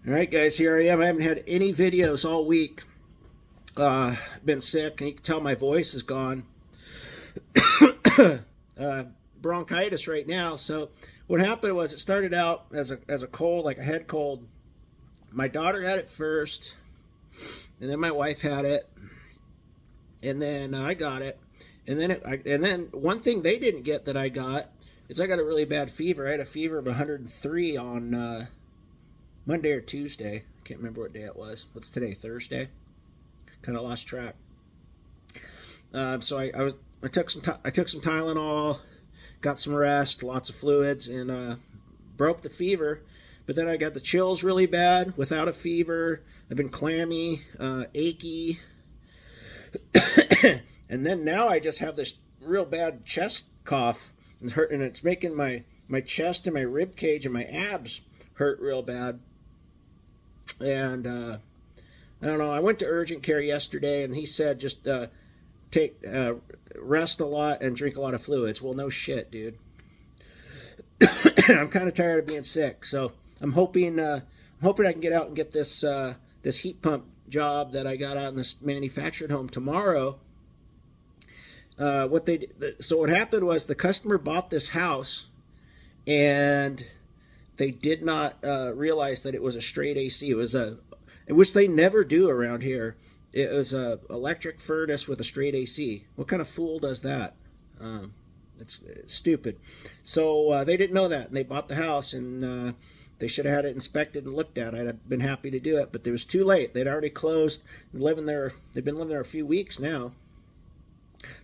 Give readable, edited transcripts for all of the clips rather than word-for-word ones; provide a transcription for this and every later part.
All right, guys, here I am. I haven't had any videos all week. Been sick, and you can tell my voice is gone. Bronchitis right now. So what happened was it started out as a cold, like a head cold. My daughter had it first, and then my wife had it, and then I got it, and then one thing they didn't get that I got is I got a really bad fever. I had a fever of 103 on Monday or Tuesday. I can't remember what day it was. What's today? Thursday. Kind of lost track. So I took some Tylenol, got some rest, lots of fluids, and broke the fever. But then I got the chills really bad without a fever. I've been clammy, achy, and then now I just have this real bad chest cough and hurt, and it's making my chest and my rib cage and my abs hurt real bad. And I don't know. I went to urgent care yesterday, and he said just rest a lot and drink a lot of fluids. Well, no shit, dude. I'm kind of tired of being sick, so I'm hoping I can get out and get this this heat pump job that I got out in this manufactured home tomorrow. So what happened was the customer bought this house, and they did not realize that it was a straight AC. It was which they never do around here. It was a electric furnace with a straight AC. What kind of fool does that? It's stupid. So they didn't know that, and they bought the house, and they should have had it inspected and looked at. I'd have been happy to do it, but it was too late. They'd already closed. They've been living there a few weeks now.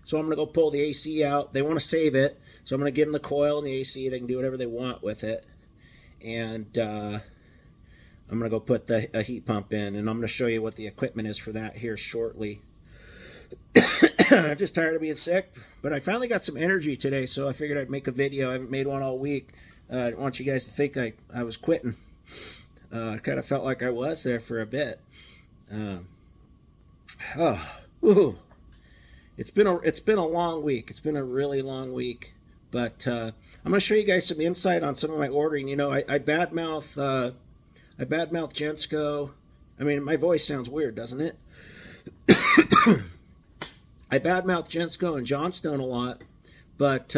So I'm going to go pull the AC out. They want to save it, so I'm going to give them the coil and the AC. They can do whatever they want with it. And I'm going to go put a heat pump in, and I'm going to show you what the equipment is for that here shortly. I'm just tired of being sick, but I finally got some energy today, so I figured I'd make a video. I haven't made one all week. I don't want you guys to think I was quitting. I kind of felt like I was there for a bit. It's been a long week. It's been a really long week. But I'm going to show you guys some insight on some of my ordering. You know, I badmouth Gensco. I mean, my voice sounds weird, doesn't it? I badmouth Gensco and Johnstone a lot, but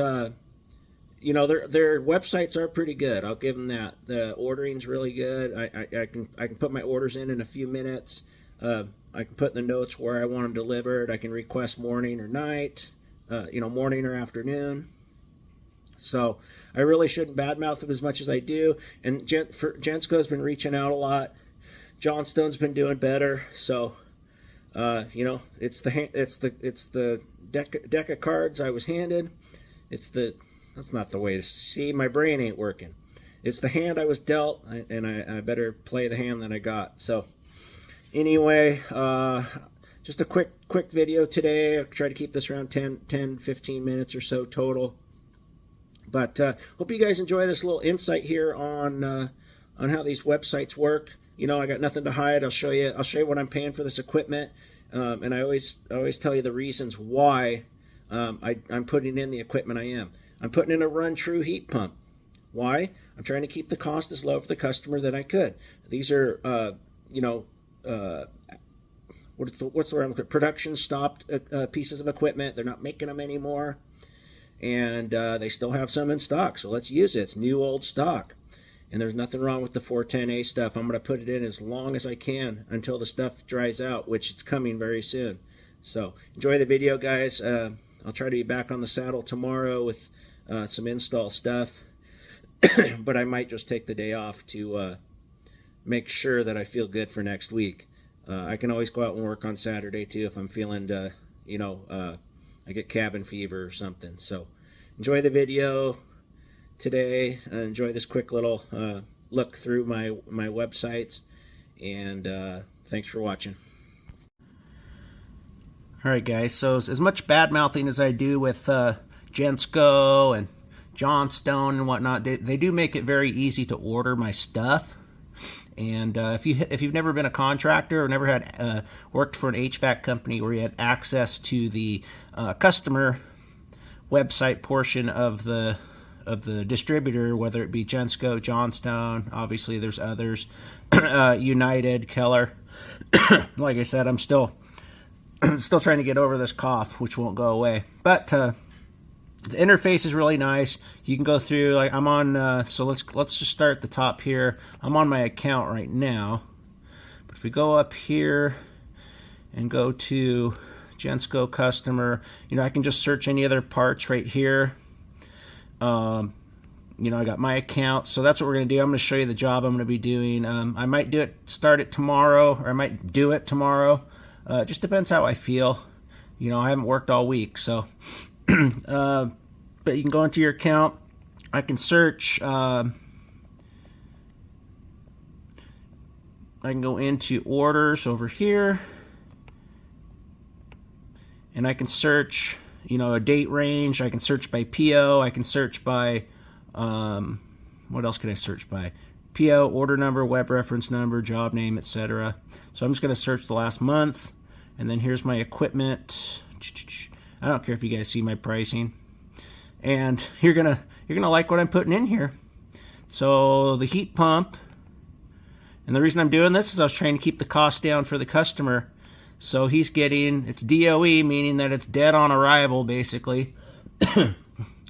you know, their websites are pretty good. I'll give them that. The ordering's really good. I can put my orders in a few minutes. I can put in the notes where I want them delivered. I can request morning or night, you know, morning or afternoon. So I really shouldn't badmouth them as much as I do. And Gensco's been reaching out a lot. Johnstone's been doing better. So you know, it's the deck of cards I was handed. That's not the way to see. My brain ain't working. It's the hand I was dealt, and I better play the hand that I got. So anyway, just a quick video today. I'll try to keep this around 10-15 minutes or so total. But hope you guys enjoy this little insight here on how these websites work. You know, I got nothing to hide. I'll show you what I'm paying for this equipment, and I always tell you the reasons why I'm putting in the equipment I am. I'm putting in a run-true heat pump. Why? I'm trying to keep the cost as low for the customer that I could. These are, you know, what's the word? Production stopped pieces of equipment. They're not making them anymore, and they still have some in stock. So let's use it. It's new old stock, and there's nothing wrong with the 410A stuff. I'm going to put it in as long as I can until the stuff dries out, which it's coming very soon. So enjoy the video, guys. I'll try to be back on the saddle tomorrow with some install stuff, but I might just take the day off to make sure that I feel good for next week. I can always go out and work on Saturday too if I'm feeling, you know, I get cabin fever or something. So enjoy the video today. Enjoy this quick little look through my websites, and thanks for watching. All right, guys, so as much bad-mouthing as I do with Gensco and Johnstone and whatnot, they do make it very easy to order my stuff. And if you've never been a contractor or never had worked for an HVAC company where you had access to the customer website portion of the the distributor, whether it be Gensco, Johnstone. Obviously, there's others. United, Keller. Like I said, I'm still trying to get over this cough, which won't go away. But the interface is really nice. You can go through, like I'm on. So let's just start at the top here. I'm on my account right now. But if we go up here and go to Gensco customer, I can just search any other parts right here. I got my account, so that's what we're going to do. I'm going to show you the job I'm going to be doing. I might start it tomorrow, or I might do it tomorrow. It just depends how I feel. I haven't worked all week, so. But you can go into your account. I can search. I can go into orders over here, and I can search, a date range. I can search by PO. I can search by, what else can I search by? PO, order number, web reference number, job name, etc. So I'm just going to search the last month, and then here's my equipment. I don't care if you guys see my pricing, and you're gonna like what I'm putting in here. So the heat pump, and the reason I'm doing this is I was trying to keep the cost down for the customer. So he's getting, it's DOE, meaning that it's dead on arrival, basically.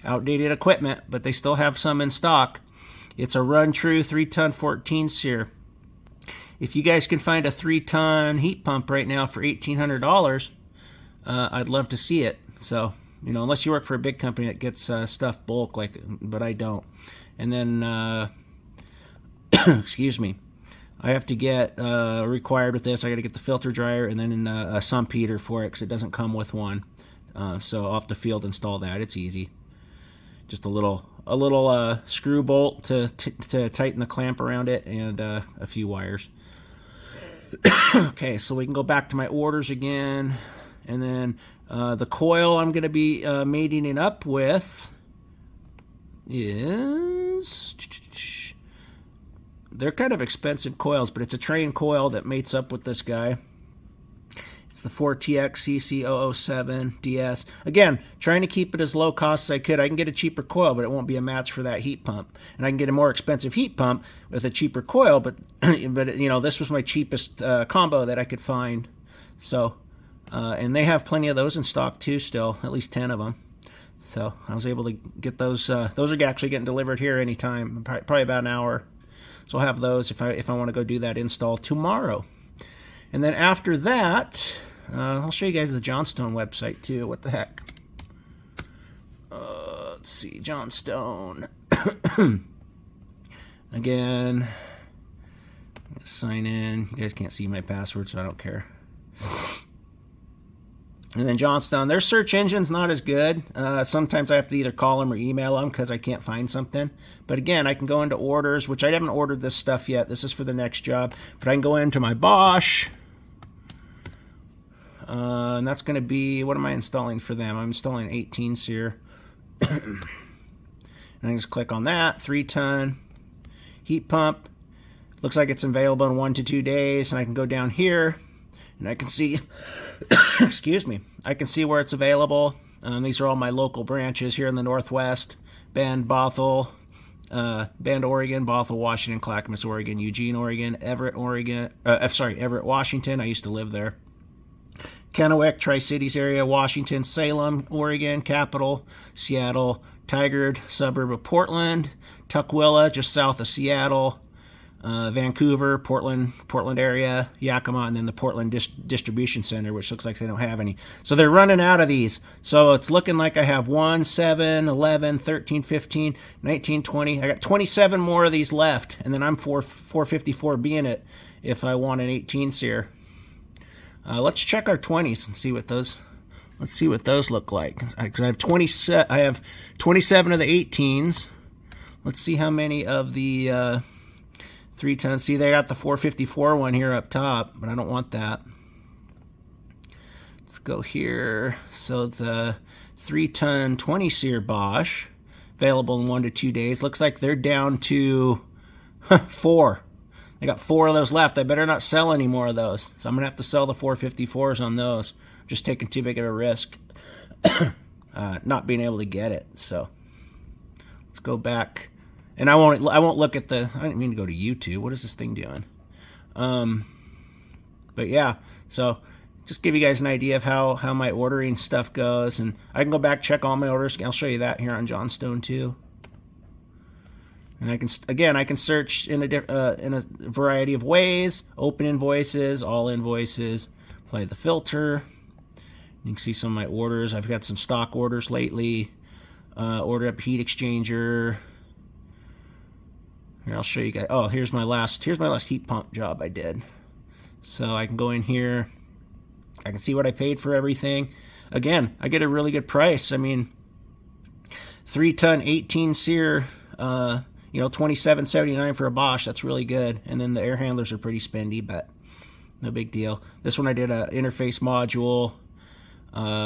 Outdated equipment, but they still have some in stock. It's a run true 3-ton 14 SEER. If you guys can find a 3-ton heat pump right now for $1,800, I'd love to see it. So, unless you work for a big company that gets stuff bulk, but I don't. And then, excuse me, I have to get required with this. I got to get the filter dryer and then a sump heater for it because it doesn't come with one. So off the field install that. It's easy. Just a little screw bolt to tighten the clamp around it, and a few wires. Okay, so we can go back to my orders again, and then the coil I'm going to be mating it up with is, they're kind of expensive coils, but it's a train coil that mates up with this guy. It's the 4TX CC007 DS. Again, trying to keep it as low cost as I could. I can get a cheaper coil, but it won't be a match for that heat pump. And I can get a more expensive heat pump with a cheaper coil, but this was my cheapest combo that I could find. So, and they have plenty of those in stock too still, at least 10 of them. So I was able to get those. Those are actually getting delivered here anytime, probably about an hour. So I'll have those if I want to go do that install tomorrow. And then after that, I'll show you guys the Johnstone website too. What the heck? Let's see, Johnstone. Again, sign in. You guys can't see my password, so I don't care. And then Johnstone, their search engine's not as good. Sometimes I have to either call them or email them because I can't find something. But again, I can go into orders, which I haven't ordered this stuff yet. This is for the next job. But I can go into my Bosch. And that's going to be, what am I installing for them? I'm installing 18 SEER. And I just click on that, 3-ton heat pump. Looks like it's available in 1 to 2 days. And I can go down here and I can see, excuse me, I can see where it's available. These are all my local branches here in the Northwest. Bend, Bothell, Bend, Oregon, Bothell, Washington, Clackamas, Oregon, Eugene, Oregon, Everett, Oregon, Everett, Washington. I used to live there. Kennewick, Tri-Cities area, Washington, Salem, Oregon, Capital, Seattle, Tigard, suburb of Portland, Tukwila, just south of Seattle, Vancouver, Portland area, Yakima, and then the Portland Distribution Center, which looks like they don't have any. So they're running out of these. So it's looking like I have 1, 7, 11, 13, 15, 19, 20. I got 27 more of these left, and then I'm 454 being it if I want an 18 SEER. Let's check our 20s and see what those. Let's see what those look like. Because I have 27 of the 18s. Let's see how many of the 3-ton. See, they got the 454 one here up top, but I don't want that. Let's go here. So the 3-ton 20 SEER Bosch, available in 1 to 2 days. Looks like they're down to 4. I got 4 of those left. I better not sell any more of those. So I'm going to have to sell the 454s on those. I'm just taking too big of a risk not being able to get it. So Let's go back, and I won't look at the. I didn't mean to go to YouTube. What is this thing doing? But yeah, so just give you guys an idea of how my ordering stuff goes, and I can go back, check all my orders. I'll show you that here on Johnstone too. And I can search in a variety of ways: open invoices, all invoices, apply the filter. You can see some of my orders. I've got some stock orders lately. Ordered up heat exchanger. Here, I'll show you guys. Oh, here's my last heat pump job I did. So I can go in here. I can see what I paid for everything. Again, I get a really good price. I mean, 3-ton 18 SEER, $27.79 for a Bosch. That's really good. And then the air handlers are pretty spendy, but no big deal. This one I did a interface module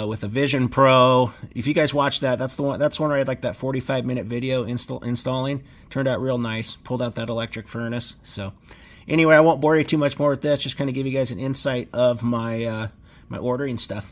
with a Vision Pro. If you guys watch that, that's the one where I had like that 45-minute video installing. Turned out real nice. Pulled out that electric furnace. So anyway, I won't bore you too much more with this. Just kind of give you guys an insight of my my ordering stuff.